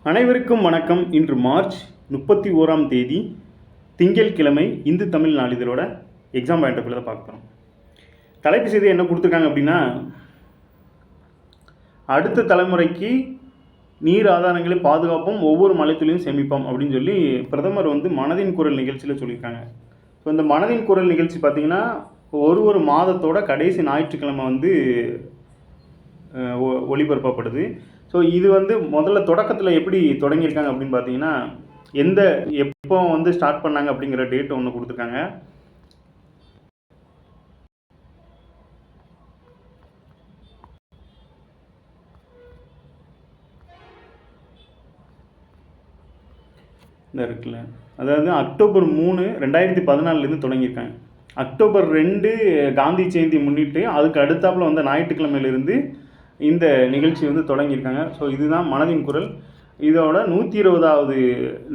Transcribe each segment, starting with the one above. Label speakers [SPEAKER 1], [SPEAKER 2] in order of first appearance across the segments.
[SPEAKER 1] அனைவருக்கும் வணக்கம். இன்று மார்ச் 31ஆம் தேதி திங்கட்கிழமை. இந்து தமிழ் நாளிதழோட எக்ஸாம் பாயிண்ட் ஆஃப் வியூவில் தான் பார்க்குறோம். தலைப்பு செய்தி என்ன கொடுத்துருக்காங்க அப்படின்னா, அடுத்த தலைமுறைக்கு நீர் ஆதாரங்களை பாதுகாப்போம், ஒவ்வொரு மலைத்துளியும் சேமிப்போம் அப்படின்னு சொல்லி பிரதமர் மனதின் குரல் நிகழ்ச்சியில் சொல்லியிருக்காங்க. ஸோ இந்த மனதின் குரல் நிகழ்ச்சி பார்த்திங்கன்னா ஒரு மாதத்தோட கடைசி ஞாயிற்றுக்கிழமை ஒளிபரப்பப்படுது. ஸோ இது முதல்ல தொடக்கத்தில் எப்படி தொடங்கியிருக்காங்க அப்படின்னு பார்த்தீங்கன்னா, எப்போ ஸ்டார்ட் பண்ணாங்க அப்படிங்கிற டேட் ஒன்று கொடுத்துருக்காங்க. இந்த இருக்குல்ல, அதாவது அக்டோபர் 3, 2014 தொடங்கியிருக்காங்க. அக்டோபர் 2 காந்தி ஜெயந்தி முன்னிட்டு அதுக்கு அடுத்தாப்புல ஞாயிற்றுக்கிழமையிலிருந்து இந்த நிகழ்ச்சி தொடங்கியிருக்காங்க. ஸோ இதுதான் மனதின் குரல். இதோட 120வது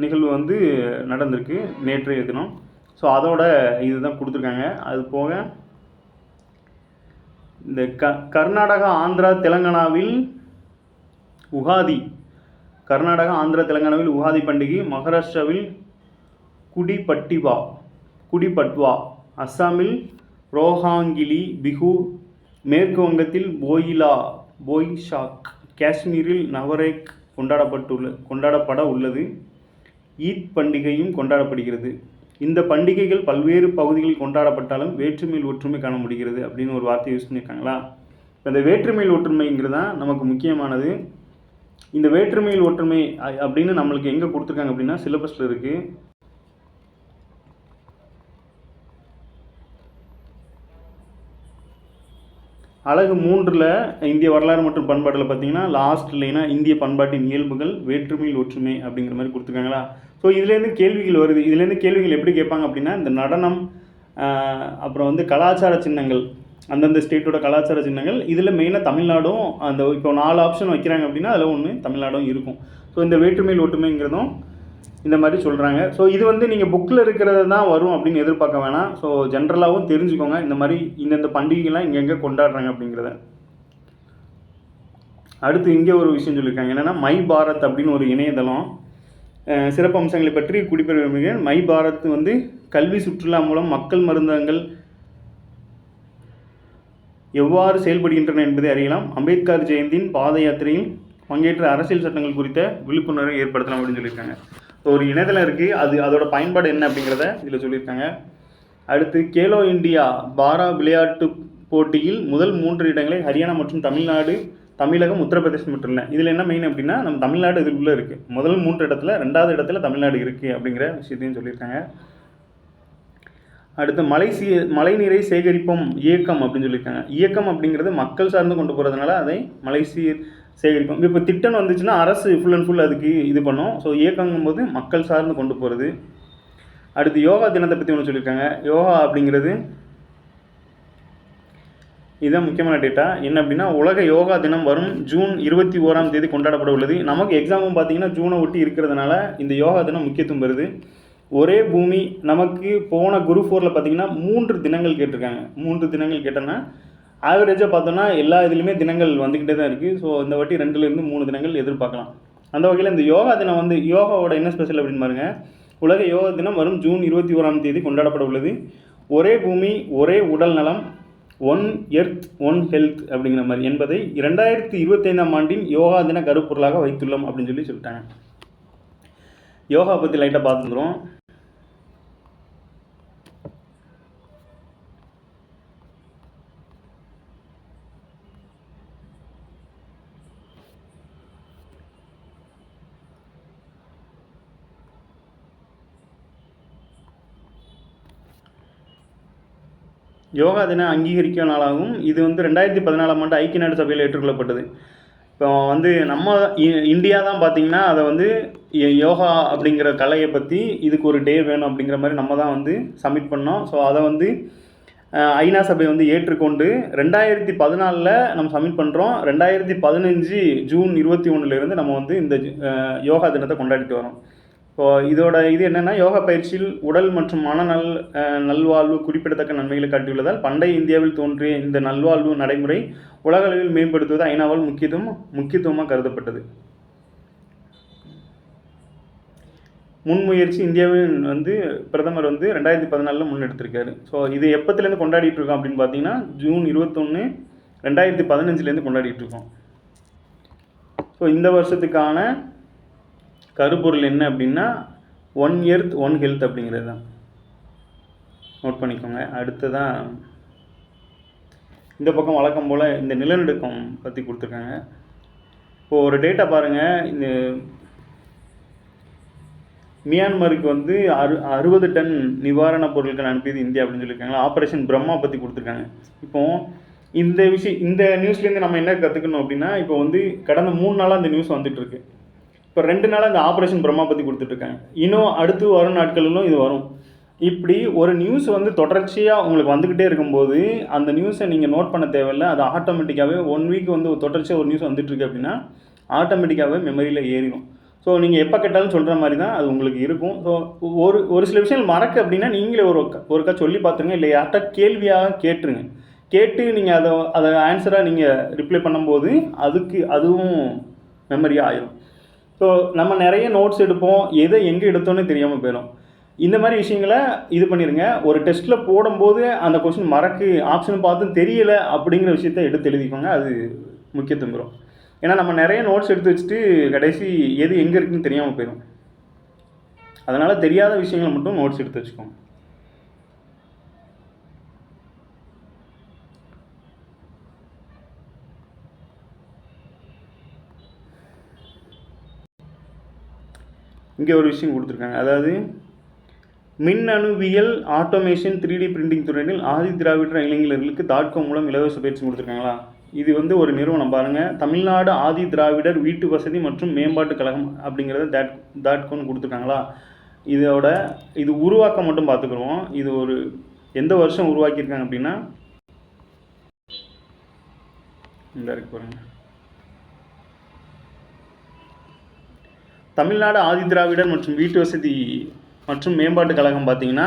[SPEAKER 1] நிகழ்வு நடந்திருக்கு நேற்றைய தினம். ஸோ அதோட இதுதான் கொடுத்துருக்காங்க. அது போக இந்த கர்நாடகா, ஆந்திரா, தெலுங்கானாவில் உகாதி, கர்நாடகா, ஆந்திரா, தெலுங்கானாவில் உகாதி பண்டிகை, மகாராஷ்டிராவில் குடிபட்வா, அஸ்ஸாமில் ரோஹாங்கிலி பிஹு, மேற்கு வங்கத்தில் போய்ஷாக், காஷ்மீரில் நவரேக் கொண்டாடப்பட உள்ளது. ஈத் பண்டிகையும் கொண்டாடப்படுகிறது. இந்த பண்டிகைகள் பல்வேறு பகுதிகளில் கொண்டாடப்பட்டாலும் வேற்றுமையில் ஒற்றுமை காண முடிகிறது அப்படின்னு ஒரு வார்த்தை யூஸ் பண்ணியிருக்காங்களா. இந்த வேற்றுமையில் ஒற்றுமைங்கிறது தான் நமக்கு முக்கியமானது. இந்த வேற்றுமையில் ஒற்றுமை அப்படின்னு நம்மளுக்கு எங்கே கொடுத்துருக்காங்க அப்படின்னா, சிலபஸில் இருக்குது. அழகு 3ல் இந்திய வரலாறு மற்றும் பண்பாட்டில் பார்த்தீங்கன்னா லாஸ்ட் லைனாக இந்திய பண்பாட்டின் இயல்புகள் வேற்றுமையில் ஒற்றுமை அப்படிங்கிற மாதிரி கொடுத்துருக்காங்களா. ஸோ இதுலேருந்து கேள்விகள் வருது. இதுலேருந்து கேள்விகள் எப்படி கேட்பாங்க அப்படின்னா, இந்த நடனம், அப்புறம் கலாச்சார சின்னங்கள், அந்தந்த ஸ்டேட்டோட கலாச்சார சின்னங்கள், இதில் மெயினாக தமிழ்நாடும் இப்போ 4 ஆப்ஷன் வைக்கிறாங்க அப்படின்னா அதில் ஒன்று தமிழ்நாடும் இருக்கும். ஸோ இந்த வேற்றுமையில் ஒற்றுமைங்கிறதும் இந்த மாதிரி சொல்கிறாங்க. ஸோ இது நீங்கள் புக்கில் இருக்கிறது தான் வரும் அப்படின்னு எதிர்பார்க்க வேணாம். ஸோ ஜென்ரலாகவும் தெரிஞ்சுக்கோங்க இந்த மாதிரி இந்தந்த பண்டிகைகள்லாம் இங்கெங்கே கொண்டாடுறாங்க அப்படிங்கிறத. அடுத்து இங்கே ஒரு விஷயம் சொல்லியிருக்காங்க. என்னென்னா, மை பாரத் அப்படின்னு ஒரு இணையதளம் சிறப்பு அம்சங்களை பற்றி குடிபெறுமிக. மை பாரத் கல்வி, சுற்றுலா மூலம் மக்கள் மருந்தகங்கள் எவ்வாறு செயல்படுகின்றன என்பதை அறியலாம். அம்பேத்கர் ஜெயந்தியின் பாத யாத்திரையில் பங்கேற்ற அரசியல் சட்டங்கள் குறித்த விழிப்புணர்வை ஏற்படுத்தலாம் அப்படின்னு சொல்லியிருக்காங்க. ஒரு இணையதளம் இருக்குது, அதோட பயன்பாடு என்ன அப்படிங்கிறத இதில் சொல்லியிருக்காங்க. அடுத்து கேலோ இண்டியா பாரா விளையாட்டு போட்டியில் முதல் 3 இடங்களை ஹரியானா மற்றும் தமிழகம், உத்தரப்பிரதேசம் பெற்றுள்ளன. இதில் என்ன மெயின் அப்படின்னா, நம்ம தமிழ்நாடு இதுக்குள்ளே இருக்குது. முதல் 3 இடத்துல 2வது இடத்துல தமிழ்நாடு இருக்குது அப்படிங்கிற விஷயத்தையும் சொல்லியிருக்காங்க. அடுத்து மழைநீரை சேகரிப்போம் இயக்கம் அப்படின்னு சொல்லியிருக்காங்க. இயக்கம் அப்படிங்கிறது மக்கள் சார்ந்து கொண்டு போகிறதுனால அதை மழைநீர் சேகரிப்போம். இப்போ திட்டம் வந்துச்சுன்னா அரசு ஃபுல் அண்ட் ஃபுல் அதுக்கு இது பண்ணும். ஸோ இயக்கங்கும் போது மக்கள் சார்ந்து கொண்டு போகிறது. அடுத்து யோகா தினத்தை பற்றி ஒன்று சொல்லியிருக்காங்க. யோகா அப்படிங்கிறது இதுதான் முக்கியமான டேட்டா. என்ன அப்படின்னா, உலக யோகா தினம் வரும் ஜூன் 21ஆம் தேதி கொண்டாடப்பட உள்ளது. நமக்கு எக்ஸாமும் பார்த்தீங்கன்னா ஜூனை ஒட்டி இருக்கிறதுனால இந்த யோகா தினம் முக்கியத்துவம் வருது. ஒரே பூமி நமக்கு போன குரூப் 4ல் பார்த்தீங்கன்னா 3 தினங்கள் கேட்டிருக்காங்க. 3 தினங்கள் கேட்டோன்னா ஆவரேஜாக பார்த்தோன்னா எல்லா இதுலேயுமே தினங்கள் வந்துக்கிட்டே தான் இருக்குது. ஸோ இந்த வாட்டி 2லேருந்து 3 தினங்கள் எதிர்பார்க்கலாம். அந்த வகையில் இந்த யோகா தினம் யோகாவோட என்ன ஸ்பெஷல் அப்படின்னு பாருங்கள். உலக யோகா தினம் வரும் ஜூன் 21ஆம் தேதி கொண்டாடப்பட உள்ளது. ஒரே பூமி, ஒரே உடல் நலம், ஒன் எர்த் ஒன் ஹெல்த் அப்படிங்கிற மாதிரி என்பதை 2025ஆம் ஆண்டின் யோகா தின கருப்பொருளாக வைத்துள்ளோம் அப்படின்னு சொல்லிட்டாங்க. யோகா பற்றி லைட்டாக பார்த்துருந்தோம். யோகா தினம் அங்கீகரிக்க நாளாகும். இது 2014ஆம் ஆண்டு ஐக்கிய நாடு சபையில் ஏற்றுக்கொள்ளப்பட்டது. இப்போ நம்ம இந்தியா தான் பார்த்திங்கன்னா அதை யோகா அப்படிங்கிற கலையை பற்றி இதுக்கு ஒரு டே வேணும் அப்படிங்கிற மாதிரி நம்ம தான் சப்மிட் பண்ணோம். ஸோ அதை ஐநா சபை ஏற்றுக்கொண்டு 2014ல் நம்ம சப்மிட் பண்ணுறோம். 2015 ஜூன் 21லேருந்து நம்ம இந்த யோகா தினத்தை கொண்டாடிட்டு வரோம். ஸோ இதோட இது என்னென்னா, யோகா பயிற்சியில் உடல் மற்றும் நல்வாழ்வு குறிப்பிடத்தக்க நன்மைகளை காட்டியுள்ளதால் பண்டைய இந்தியாவில் தோன்றிய இந்த நல்வாழ்வு நடைமுறை உலக அளவில் மேம்படுத்துவது ஐநாவால் முக்கியத்துவமாக கருதப்பட்டது. முன்முயற்சி இந்தியாவின் வந்து பிரதமர் வந்து 2014 முன்னெடுத்திருக்காரு. ஸோ இது எப்போத்துலேருந்து கொண்டாடிட்டு இருக்கோம் அப்படின்னு பார்த்தீங்கன்னா ஜூன் 21 2015 கொண்டாடிட்டு இருக்கோம். ஸோ இந்த வருஷத்துக்கான கருப்பொருள் என்ன அப்படின்னா ஒன் எர்த் ஒன் ஹெல்த் அப்படிங்கிறது தான். நோட் பண்ணிக்கோங்க. அடுத்ததான் இந்த பக்கம் வழக்கம் போல் இந்த நிலநடுக்கம் பற்றி கொடுத்துருக்காங்க. இப்போது ஒரு டேட்டா பாருங்கள். இந்த மியான்மருக்கு வந்து 60 டன் நிவாரணப் பொருட்கள் அனுப்பியது இந்தியா அப்படின்னு சொல்லியிருக்காங்க. ஆப்ரேஷன் பிரம்மா பற்றி கொடுத்துருக்காங்க. இப்போது இந்த நியூஸ்லேருந்து நம்ம என்ன கற்றுக்கணும் அப்படின்னா, இப்போ வந்து கடந்த 3 நாளாக இந்த நியூஸ் வந்துட்டுருக்கு. இப்போ 2 நாளாக இந்த ஆப்ரேஷன் பிரம்மா பற்றி கொடுத்துட்ருக்காங்க. இன்னும் அடுத்து வரும் நாட்களிலும் இது வரும். இப்படி ஒரு நியூஸ் வந்து தொடர்ச்சியாக உங்களுக்கு வந்துக்கிட்டே இருக்கும்போது அந்த நியூஸை நீங்கள் நோட் பண்ண தேவையில்லை. அது ஆட்டோமேட்டிக்காகவே 1 வீக் வந்து தொடர்ச்சியாக ஒரு நியூஸ் வந்துட்டுருக்கு அப்படின்னா ஆட்டோமேட்டிக்காகவே மெமரியில் ஏறிடும். ஸோ நீங்கள் எப்போ கேட்டாலும் சொல்கிற மாதிரி தான் அது உங்களுக்கு இருக்கும். ஸோ ஒரு சில விஷயங்கள் மறக்க அப்படின்னா நீங்களே ஒருக்கா சொல்லி பார்த்துருங்க, இல்லை யார்கிட்ட கேள்வியாக கேட்டுருங்க. கேட்டு நீங்கள் அதை ஆன்சராக நீங்கள் ரிப்ளை பண்ணும்போது அதுவும் மெமரியாக ஆயிடும். ஸோ நம்ம நிறைய நோட்ஸ் எடுப்போம், எதை எங்கே எடுத்தோன்னே தெரியாமல் போயிடும். இந்த மாதிரி விஷயங்களை இது பண்ணிடுங்க. ஒரு டெஸ்ட்டில் போடும்போது அந்த கொஸ்டின் ஆப்ஷன் பார்த்து தெரியலை அப்படிங்கிற விஷயத்த எடுத்து எழுதிக்கோங்க. அது முக்கியத்துவம் பெறும். ஏன்னா நம்ம நிறைய நோட்ஸ் எடுத்து வச்சுட்டு கடைசி எது எங்கே இருக்குன்னு தெரியாமல் போயிடும். அதனால் தெரியாத விஷயங்களை மட்டும் நோட்ஸ் எடுத்து வச்சுக்கோங்க. இங்கே ஒரு விஷயம் கொடுத்துருக்காங்க. அதாவது மின்னணுவியல் ஆட்டோமேஷன் 3D பிரிண்டிங் துறையில் ஆதி திராவிடர் இளைஞர்களுக்கு .com மூலம் இலவச பயிற்சி கொடுத்துருக்காங்களா? இது வந்து ஒரு நிறுவனம் பாருங்கள். தமிழ்நாடு ஆதி திராவிடர் வீட்டு வசதி மற்றும் மேம்பாட்டு கழகம் அப்படிங்கிறத .com கொடுத்துருக்காங்களா? இது உருவாக்கம் மட்டும் பார்த்துக்குருவோம். இது ஒரு எந்த வருஷம் உருவாக்கியிருக்காங்க அப்படின்னா இந்த இருக்கு பாருங்கள். தமிழ்நாடு ஆதி திராவிடர் மற்றும் வீட்டு வசதி மற்றும் மேம்பாட்டு கழகம் பார்த்தீங்கன்னா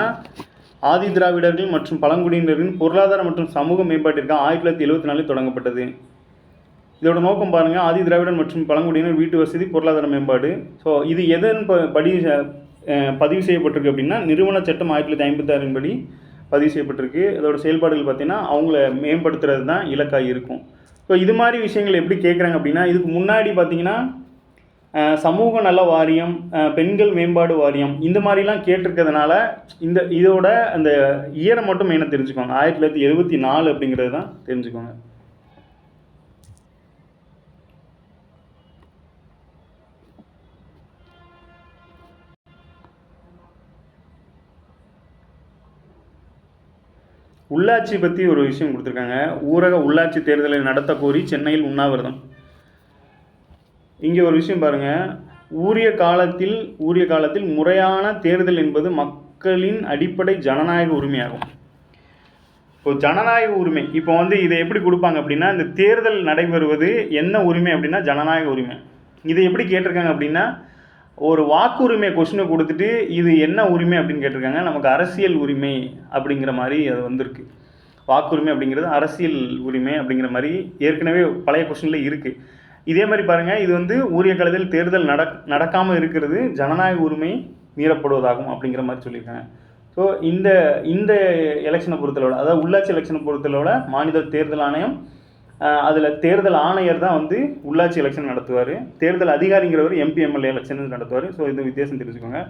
[SPEAKER 1] ஆதி திராவிடர்கள் மற்றும் பழங்குடியினரின் பொருளாதார மற்றும் சமூக மேம்பாட்டிற்காக 1974 தொடங்கப்பட்டது. இதோட நோக்கம் பாருங்கள், ஆதி திராவிடர் மற்றும் பழங்குடியினர் வீட்டு வசதி பொருளாதார மேம்பாடு. ஸோ இது எதன் பதிவு செய்யப்பட்டிருக்கு அப்படின்னா நிறுவன சட்டம் 1956 படி பதிவு செய்யப்பட்டிருக்கு. இதோட செயல்பாடுகள் பார்த்திங்கன்னா அவங்கள மேம்படுத்துறது தான் இலக்காக இருக்கும். ஸோ இது மாதிரி விஷயங்கள் எப்படி கேட்குறாங்க அப்படின்னா, இதுக்கு முன்னாடி பார்த்திங்கன்னா சமூக நல வாரியம், பெண்கள் மேம்பாடு வாரியம் இந்த மாதிரிலாம் கேட்டிருக்கிறதுனால இதோட அந்த இயரை மட்டும் மெயினாக தெரிஞ்சுக்கோங்க. 1974 அப்படிங்கிறது தான் தெரிஞ்சுக்கோங்க. உள்ளாட்சி பற்றி ஒரு விஷயம் கொடுத்துருக்காங்க. ஊரக உள்ளாட்சி தேர்தலை நடத்த கோரி சென்னையில் உண்ணாவிரதம். இங்கே ஒரு விஷயம் பாருங்கள். உரிய காலத்தில் முறையான தேர்தல் என்பது மக்களின் அடிப்படை ஜனநாயக உரிமையாகும். இப்போ ஜனநாயக உரிமை இப்போ வந்து இதை எப்படி கொடுப்பாங்க அப்படின்னா, இந்த தேர்தல் நடைபெறுவது என்ன உரிமை அப்படின்னா ஜனநாயக உரிமை. இதை எப்படி கேட்டிருக்காங்க அப்படின்னா, ஒரு வாக்குரிமை கொஸ்டினை கொடுத்துட்டு இது என்ன உரிமை அப்படின்னு கேட்டிருக்காங்க. நமக்கு அரசியல் உரிமை அப்படிங்கிற மாதிரி அது வந்திருக்கு. வாக்குரிமை அப்படிங்கிறது அரசியல் உரிமை அப்படிங்கிற மாதிரி ஏற்கனவே பழைய கொஸ்டினில் இருக்குது. இதே மாதிரி பாருங்கள், இது வந்து உரிய காலத்தில் தேர்தல் நடக்காமல் இருக்கிறது ஜனநாயக உரிமை மீறப்படுவதாகும் அப்படிங்கிற மாதிரி சொல்லியிருக்காங்க. ஸோ இந்த எலெக்ஷனை பொறுத்தளவில், அதாவது உள்ளாட்சி எலெக்ஷனை பொறுத்தளவில் மாநில தேர்தல் ஆணையம், அதில் தேர்தல் ஆணையர் தான் வந்து உள்ளாட்சி எலெக்ஷன் நடத்துவார். தேர்தல் அதிகாரிங்கிறவர் MP MLA எலெக்ஷன் நடத்துவார். ஸோ இந்த வித்தியாசம் தெரிஞ்சுக்கோங்க.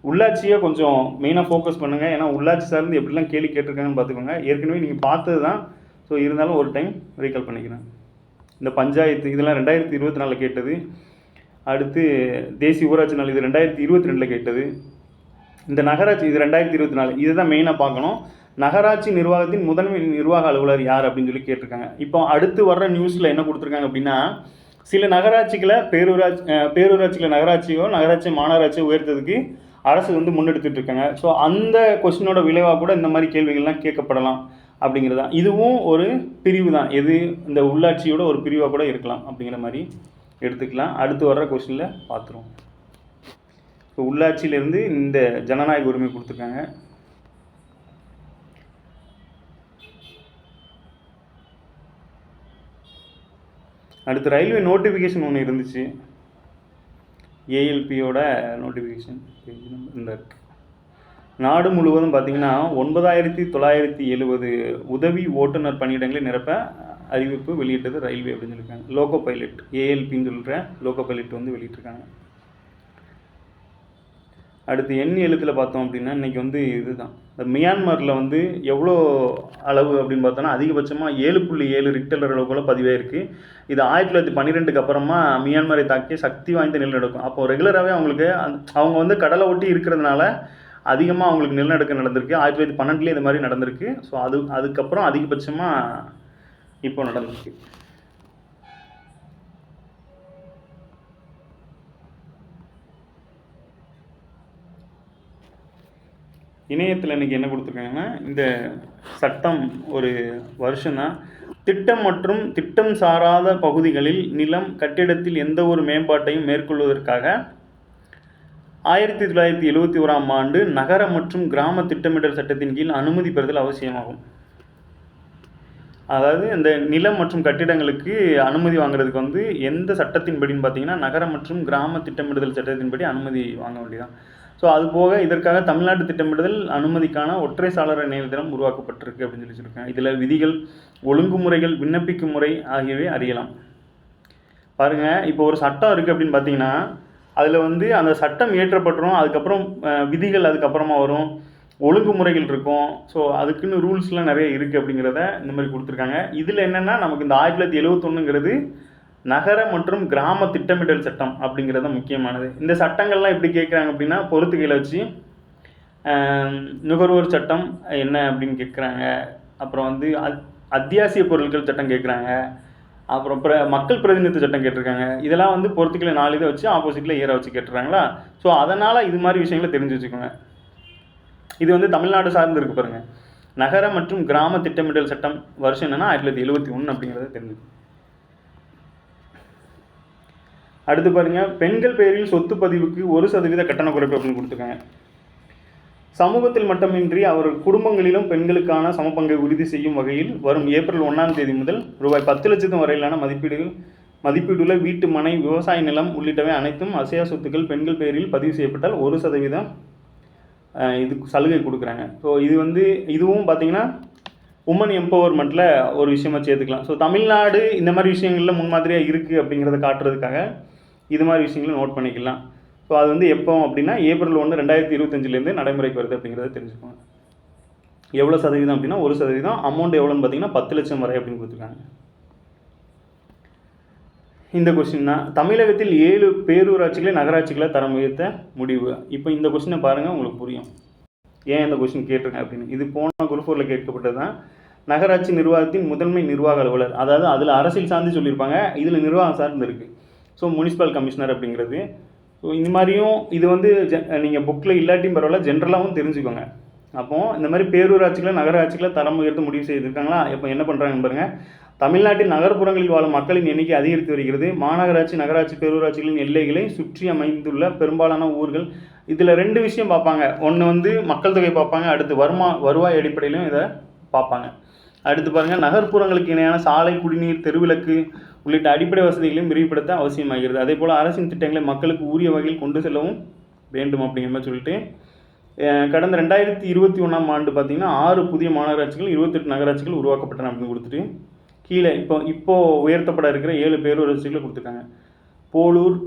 [SPEAKER 1] உள்ளாட்சியை கொஞ்சம் மெயினாக ஃபோக்கஸ் பண்ணுங்கள். ஏன்னா உள்ளாட்சி சார்ந்து எப்படிலாம் கேள்வி கேட்டிருக்காங்கன்னு பார்த்துக்கோங்க. ஏற்கனவே நீங்கள் பார்த்தது தான். ஸோ இருந்தாலும் ஒரு டைம் ரீகால் பண்ணிக்கிறேன். இந்த பஞ்சாயத்து இதெல்லாம் 2024 கேட்டது. அடுத்து தேசிய ஊராட்சி நாள் இது 2022 கேட்டது. இந்த நகராட்சி இது 2024. இதை தான் மெயினாக பார்க்கணும். நகராட்சி நிர்வாகத்தின் முதன்மை நிர்வாக அலுவலர் யார் அப்படின்னு சொல்லி கேட்டிருக்காங்க. இப்போ அடுத்து வர்ற நியூஸில் என்ன கொடுத்துருக்காங்க அப்படின்னா, சில நகராட்சிகளை பேரூராட்சிகளை நகராட்சி மாநகராட்சியை உயர்த்ததுக்கு அரசு வந்து முன்னெடுத்துட்டு இருக்காங்க. ஸோ அந்த கொஸ்டினோட விளைவாக கூட இந்த மாதிரி கேள்விகள்லாம் கேட்கப்படலாம் அப்படிங்கிறது தான். இதுவும் ஒரு பிரிவு தான். எது இந்த உள்ளாட்சியோட ஒரு பிரிவாக கூட இருக்கலாம் அப்படிங்கிற மாதிரி எடுத்துக்கலாம். அடுத்து வர்ற கொஸ்டினில் பார்த்துருவோம். ஸோ உள்ளாட்சியிலேருந்து இந்த ஜனநாயக உரிமை கொடுத்துருக்காங்க. அடுத்து ரயில்வே நோட்டிஃபிகேஷன் ஒன்று இருந்துச்சு. ஏஎல்பியோட நோட்டிஃபிகேஷன் பேஜ் நம்பர் இந்த இருக்குது. நாடு முழுவதும் பார்த்திங்கன்னா 9970 உதவி ஓட்டுநர் பணியிடங்களை நிரப்ப அறிவிப்பு வெளியிட்டது ரயில்வே அப்படின்னு சொல்லியிருக்காங்க. லோகோ பைலட் ஏஎல்பின்னு சொல்கிற லோகோ பைலட் வந்து வெளியிட்டிருக்காங்க. அடுத்து எண் எழுத்தில் பார்த்தோம் அப்படின்னா இன்றைக்கி வந்து இதுதான் இந்த மியான்மரில் வந்து எவ்வளோ அளவு அப்படின்னு பார்த்தோன்னா அதிகபட்சமாக 7.7 ரிக்டர் அளவுக்குள்ள பதிவாயிருக்கு. இது 1912க்கு அப்புறமா மியான்மரை தாக்கி சக்தி வாய்ந்த நிலநடுக்கம். அப்போது ரெகுலராகவே அவங்களுக்கு அவங்க வந்து கடலை ஒட்டி இருக்கிறதுனால அதிகமாக அவங்களுக்கு நிலநடுக்கம் நடந்திருக்கு. 1912 இது மாதிரி நடந்திருக்கு. ஸோ அதுக்கப்புறம் அதிகபட்சமாக இப்போ நடந்திருக்கு. இணையத்தில் இன்றைக்கி என்ன கொடுத்துருக்காங்கன்னா இந்த சட்டம் ஒரு வருஷம் தான். திட்டம் மற்றும் திட்டம் சாராத பகுதிகளில் நிலம் கட்டிடத்தில் எந்த ஒரு மேம்பாட்டையும் மேற்கொள்வதற்காக 1971ஆம் ஆண்டு நகர மற்றும் கிராம திட்டமிடல் சட்டத்தின் கீழ் அனுமதி பெறுதல் அவசியமாகும். அதாவது இந்த நிலம் மற்றும் கட்டிடங்களுக்கு அனுமதி வாங்குறதுக்கு வந்து எந்த சட்டத்தின்படின்னு பார்த்தீங்கன்னா நகர மற்றும் கிராம திட்டமிடுதல் சட்டத்தின்படி அனுமதி வாங்க வேண்டியதான். ஸோ அது போக இதற்காக தமிழ்நாட்டு திட்டமிடுதல் அனுமதிக்கான ஒற்றை சாளர இணையதளம் உருவாக்கப்பட்டிருக்கு அப்படின்னு சொல்லியிருக்காங்க. இதில் விதிகள், ஒழுங்குமுறைகள், விண்ணப்பிக்கும் முறை ஆகியவை அறியலாம். பாருங்கள், இப்போ ஒரு சட்டம் இருக்குது அப்படின்னு பார்த்தீங்கன்னா அதில் வந்து அந்த சட்டம் இயற்றப்பட்டுரும், அதுக்கப்புறம் விதிகள் அதுக்கப்புறமா வரும், ஒழுங்குமுறைகள் இருக்கும். ஸோ அதுக்குன்னு ரூல்ஸ்லாம் நிறைய இருக்குது அப்படிங்கிறத இந்த மாதிரி கொடுத்துருக்காங்க. இதில் என்னென்னா நமக்கு இந்த 1971ங்கிறது நகர மற்றும் கிராம திட்டமிடல் சட்டம் அப்படிங்கிறது முக்கியமானது. இந்த சட்டங்கள்லாம் எப்படி கேட்குறாங்க அப்படின்னா பொறுத்துக்கையில் வச்சு நுகர்வோர் சட்டம் என்ன அப்படின்னு கேட்குறாங்க. அப்புறம் வந்து அத்தியாவசிய பொருட்கள் சட்டம் கேட்குறாங்க. அப்புறம் மக்கள் பிரதிநிதித்துவ சட்டம் கேட்டிருக்காங்க. இதெல்லாம் வந்து பொறுத்துக்கையில் 4 இதை வச்சு ஆப்போசிட்டில் ஏற வச்சு கேட்டுறாங்களா. ஸோ அதனால் இது மாதிரி விஷயங்களை தெரிஞ்சு வச்சுக்கோங்க. இது வந்து தமிழ்நாடு சார்ந்து இருக்கு பாருங்கள். நகர மற்றும் கிராம திட்டமிடல் சட்டம் வருஷம் என்னென்னா 1971 அப்படிங்கிறத தெரிஞ்சுக்கணும். அடுத்து பாருங்கள், பெண்கள் பெயரில் சொத்து பதிவுக்கு 1% கட்டண குறைப்பு அப்படின்னு கொடுத்துருக்காங்க. சமூகத்தில் மட்டுமின்றி அவர் குடும்பங்களிலும் பெண்களுக்கான சமபங்கை உறுதி செய்யும் வகையில் வரும் ஏப்ரல் 1ஆம் தேதி முதல் ரூபாய் 10 லட்சம் வரையிலான மதிப்பீடுள்ள வீட்டு, மனை, விவசாய நிலம் உள்ளிட்டவை அனைத்தும் அசையா சொத்துக்கள் பெண்கள் பெயரில் பதிவு செய்யப்பட்டால் 1% இது சலுகை கொடுக்குறாங்க. ஸோ இது வந்து இதுவும் பார்த்திங்கன்னா உமன் எம்பவர்மெண்ட்டில் ஒரு விஷயமா சேர்த்துக்கலாம். ஸோ தமிழ்நாடு இந்த மாதிரி விஷயங்களில் முன்மாதிரியாக இருக்குது அப்படிங்கிறத காட்டுறதுக்காக இது மாதிரி விஷயங்களும் நோட் பண்ணிக்கலாம். ஸோ அது வந்து எப்போ அப்படின்னா ஏப்ரல் 1, 2025 நடைமுறைக்கு வருது அப்படிங்கிறத தெரிஞ்சுக்கோங்க. எவ்வளோ சதவீதம் அப்படின்னா 1%. அமௌண்ட் எவ்வளோன்னு பார்த்தீங்கன்னா 10 லட்சம் வரை அப்படின்னு கொடுத்துருக்காங்க. இந்த கொஸ்டின் தான் தமிழகத்தில் 7 பேரூராட்சிகளை நகராட்சிகளை தரம் உயர்த்த முடிவு. இப்போ இந்த கொஸ்டினை பாருங்கள், உங்களுக்கு புரியும் ஏன் இந்த கொஸ்டின் கேட்டிருக்கேன் அப்படின்னு. இது போன குரூப் 4ல் கேட்கப்பட்டது தான். நகராட்சி நிர்வாகத்தின் முதன்மை நிர்வாக அலுவலர், அதாவது அதில் அரசியல் சார்ந்து சொல்லியிருப்பாங்க, இதில் நிர்வாகம் சார்ந்து இருக்குது. ஸோ முனிசிபல் கமிஷனர் அப்படிங்கிறது. ஸோ இந்த மாதிரியும் இது வந்து நீங்கள் புக்கில் இல்லாட்டியும் பரவாயில்ல, ஜென்ரலாகவும் தெரிஞ்சுக்கோங்க. அப்போது இந்த மாதிரி பேரூராட்சிகளை நகராட்சிகளை தரம் உயர்த்த முடிவு செய்திருக்காங்களா. இப்போ என்ன பண்ணுறாங்கன்னு பாருங்கள். தமிழ்நாட்டில் நகர்ப்புறங்களில் வாழும் மக்களின் எண்ணிக்கை அதிகரித்து வருகிறது. மாநகராட்சி, நகராட்சி, பேரூராட்சிகளின் எல்லைகளை சுற்றி அமைந்துள்ள பெரும்பாலான ஊர்கள். இதில் 2 விஷயம் பார்ப்பாங்க. ஒன்று வந்து மக்கள் தொகை பார்ப்பாங்க, அடுத்து வருவாய் அடிப்படையிலும் இதை பார்ப்பாங்க. அடுத்து பாருங்கள், நகர்ப்புறங்களுக்கு இணையான சாலை, குடிநீர், தெருவிளக்கு உள்ளிட்ட அடிப்படை வசதிகளையும் விரிவுபடுத்த அவசியமாகிறது. அதே போல் அரசின் திட்டங்களை மக்களுக்கு உரிய வகையில் கொண்டு செல்லவும் வேண்டும் அப்படிங்கிற மாதிரி சொல்லிட்டு கடந்த 2021ஆம் ஆண்டு பார்த்திங்கன்னா 6 புதிய மாநகராட்சிகள், 28 நகராட்சிகள் உருவாக்கப்பட்டன அப்படின்னு கொடுத்துட்டு கீழே இப்போது உயர்த்தப்பட இருக்கிற 7 பேரூராட்சிகளை கொடுத்துருக்காங்க. போலூர்,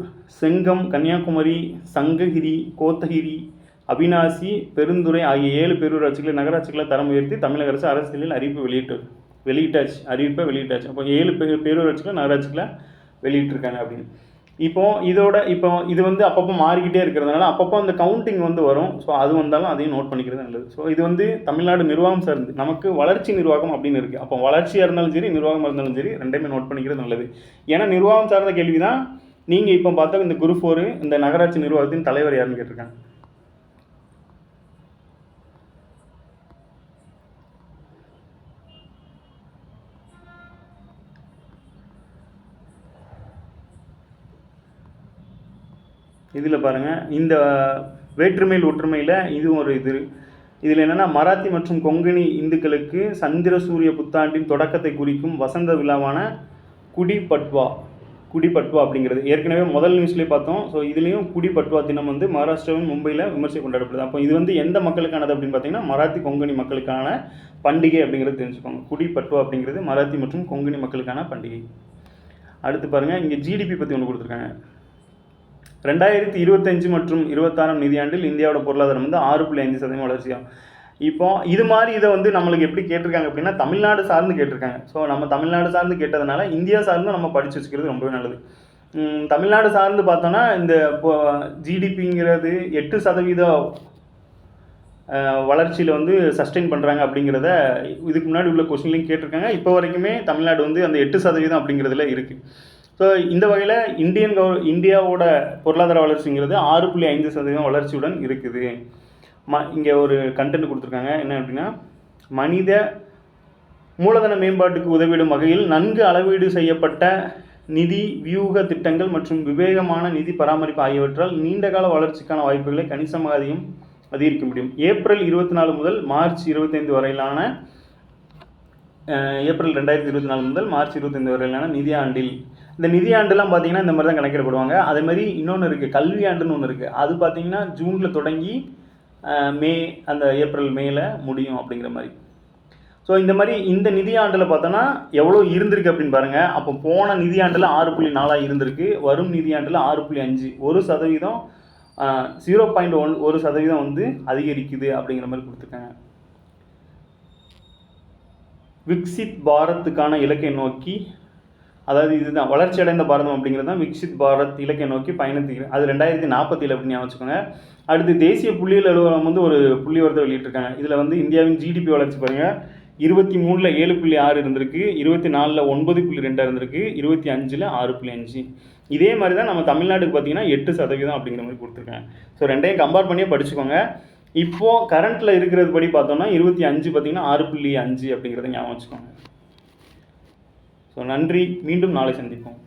[SPEAKER 1] செங்கம், கன்னியாகுமரி, சங்ககிரி, கோத்தகிரி, அவினாசி, பெருந்துறை ஆகிய 7 பேரூராட்சிகளை நகராட்சிகளை தரம் உயர்த்தி தமிழக அரசு அரசியலில் அறிவிப்பை வெளியிட்டாச்சு. அப்போ 7 பேரூராட்சிகளை நகராட்சிகளை வெளியிட்டிருக்காங்க அப்படின்னு. இப்போ இது வந்து அப்பப்போ மாறிக்கிட்டே இருக்கிறதுனால அப்பப்போ அந்த கவுண்டிங் வந்து வரும். ஸோ அது வந்தாலும் அதையும் நோட் பண்ணிக்கிறது நல்லது. ஸோ இது வந்து தமிழ்நாடு நிர்வாகம் சார்ந்து, நமக்கு வளர்ச்சி நிர்வாகம் அப்படின்னு இருக்குது. அப்போ வளர்ச்சியாக இருந்தாலும் சரி, நிர்வாகமாக இருந்தாலும் சரி, ரெண்டையுமே நோட் பண்ணிக்கிறது நல்லது. ஏன்னா நிர்வாகம் சார்ந்த கேள்வி தான். நீங்கள் இப்போ பார்த்தா இந்த குரூப் 4 இந்த நகராட்சி நிர்வாகத்தின் தலைவர் யாருன்னு கேட்டிருக்காங்க. இதில் பாருங்கள், இந்த வேற்றுமையில் ஒற்றுமையில் இதுவும் ஒரு இதில் என்னென்னா மராத்தி மற்றும் கொங்கணி இந்துக்களுக்கு சந்திர சூரிய புத்தாண்டின் தொடக்கத்தை குறிக்கும் வசந்த விழாவான குடி பட்வா குடிபட்வா அப்படிங்கிறது ஏற்கனவே முதல் நியூஸ்லேயே பார்த்தோம். ஸோ இதுலேயும் குடிபட்வா தினம் வந்து மகாராஷ்டிராவின் மும்பையில் விமர்சை கொண்டாடப்படுது. அப்போ இது வந்து எந்த மக்களுக்கானது அப்படின்னு பார்த்தீங்கன்னா மராத்தி கொங்கணி மக்களுக்கான பண்டிகை அப்படிங்கிறது தெரிஞ்சுக்கோங்க. குடிபட்வா அப்படிங்கிறது மராத்தி மற்றும் கொங்கணி மக்களுக்கான பண்டிகை. அடுத்து பாருங்கள், இங்கே ஜிடிபி பற்றி ஒன்று கொடுத்துருக்காங்க. 2025 மற்றும் 26 நிதியாண்டில் இந்தியாவோட பொருளாதாரம் வந்து 6.5% வளர்ச்சியாகும். இப்போ இது மாதிரி இதை வந்து நம்மளுக்கு எப்படி கேட்டிருக்காங்க அப்படின்னா தமிழ்நாடு சார்ந்து கேட்டிருக்காங்க. ஸோ நம்ம தமிழ்நாடு சார்ந்து கேட்டதுனால இந்தியா சார்ந்து நம்ம படித்து வச்சுக்கிறது ரொம்பவே நல்லது. தமிழ்நாடு சார்ந்து பார்த்தோன்னா இந்த இப்போ ஜிடிபிங்கிறது 8% வளர்ச்சியில் வந்து சஸ்டெயின் பண்ணுறாங்க அப்படிங்கிறத இதுக்கு முன்னாடி உள்ள கொஸ்டின்லையும் கேட்டிருக்காங்க. இப்போ வரைக்குமே தமிழ்நாடு வந்து அந்த 8% அப்படிங்கிறதுல இருக்குது. ஸோ இந்த வகையில் இந்தியாவோட பொருளாதார வளர்ச்சிங்கிறது 6.5% வளர்ச்சியுடன் இருக்குது. இங்கே ஒரு கண்டென்ட் கொடுத்துருக்காங்க. என்ன அப்படின்னா, மனித மூலதன மேம்பாட்டுக்கு உதவிடும் வகையில் நன்கு அளவீடு செய்யப்பட்ட நிதி வியூக திட்டங்கள் மற்றும் விவேகமான நிதி பராமரிப்பு ஆகியவற்றால் நீண்டகால வளர்ச்சிக்கான வாய்ப்புகளை கணிசமாக அதிகரிக்க முடியும். ஏப்ரல் 24 முதல் மார்ச் 25 வரையிலான ஏப்ரல் 2024 முதல் மார்ச் 25 வரையிலான நிதியாண்டில், இந்த நிதியாண்டுலாம் பார்த்தீங்கன்னா இந்த மாதிரி தான் கணக்கிடப்படுவாங்க. அதே மாதிரி இன்னொன்று இருக்குது, கல்வி ஆண்டுன்னு ஒன்று இருக்குது. அது பார்த்தீங்கன்னா ஜூனில் தொடங்கி மே அந்த ஏப்ரல் மேல முடியும் அப்படிங்கிற மாதிரி. ஸோ இந்த மாதிரி இந்த நிதியாண்டில் பார்த்தோன்னா எவ்வளோ இருந்திருக்கு அப்படின்னு பாருங்கள். அப்போ போன நிதியாண்டில் 6.4 இருந்திருக்கு, வரும் நிதியாண்டில் 6.5, 1% 0.1% வந்து அதிகரிக்குது அப்படிங்கிற மாதிரி கொடுத்துருக்காங்க. விக்சித் பாரத்துக்கான இலக்கை நோக்கி, அதாவது இதுதான் வளர்ச்சி அடைந்த பாரதம் அப்படிங்கிறது தான் விக்சித் பாரத் இலக்கை நோக்கி பயணித்துக்கு, அது 2047 அப்படின்னு வச்சுக்கோங்க. அடுத்து தேசிய புள்ளியியல் அலுவலகம் வந்து ஒரு புள்ளி விவரத்தை வெளியிட்டிருக்காங்க. இதில் வந்து இந்தியாவின் ஜிடிபி வளர்ச்சி பாருங்கள், 23ல் 7.6 இருந்திருக்கு, 24ல் 9.2 இருந்திருக்கு, 25ல் 6.5. இதே மாதிரி தான் நம்ம தமிழ்நாட்டுக்கு பார்த்தீங்கன்னா 8% அப்படிங்கிற மாதிரி கொடுத்துருக்காங்க. ஸோ ரெண்டையும் கம்பேர் பண்ணியே படிச்சுக்கோங்க. இப்போது கரண்ட்டில் இருக்கிறது படி பார்த்தோம்னா 25 பார்த்தீங்கன்னா 6.5 அப்படிங்கிறத ஞாபகம் வச்சுக்கோங்க. ஸோ நன்றி, மீண்டும் நாளை சந்திப்போம்.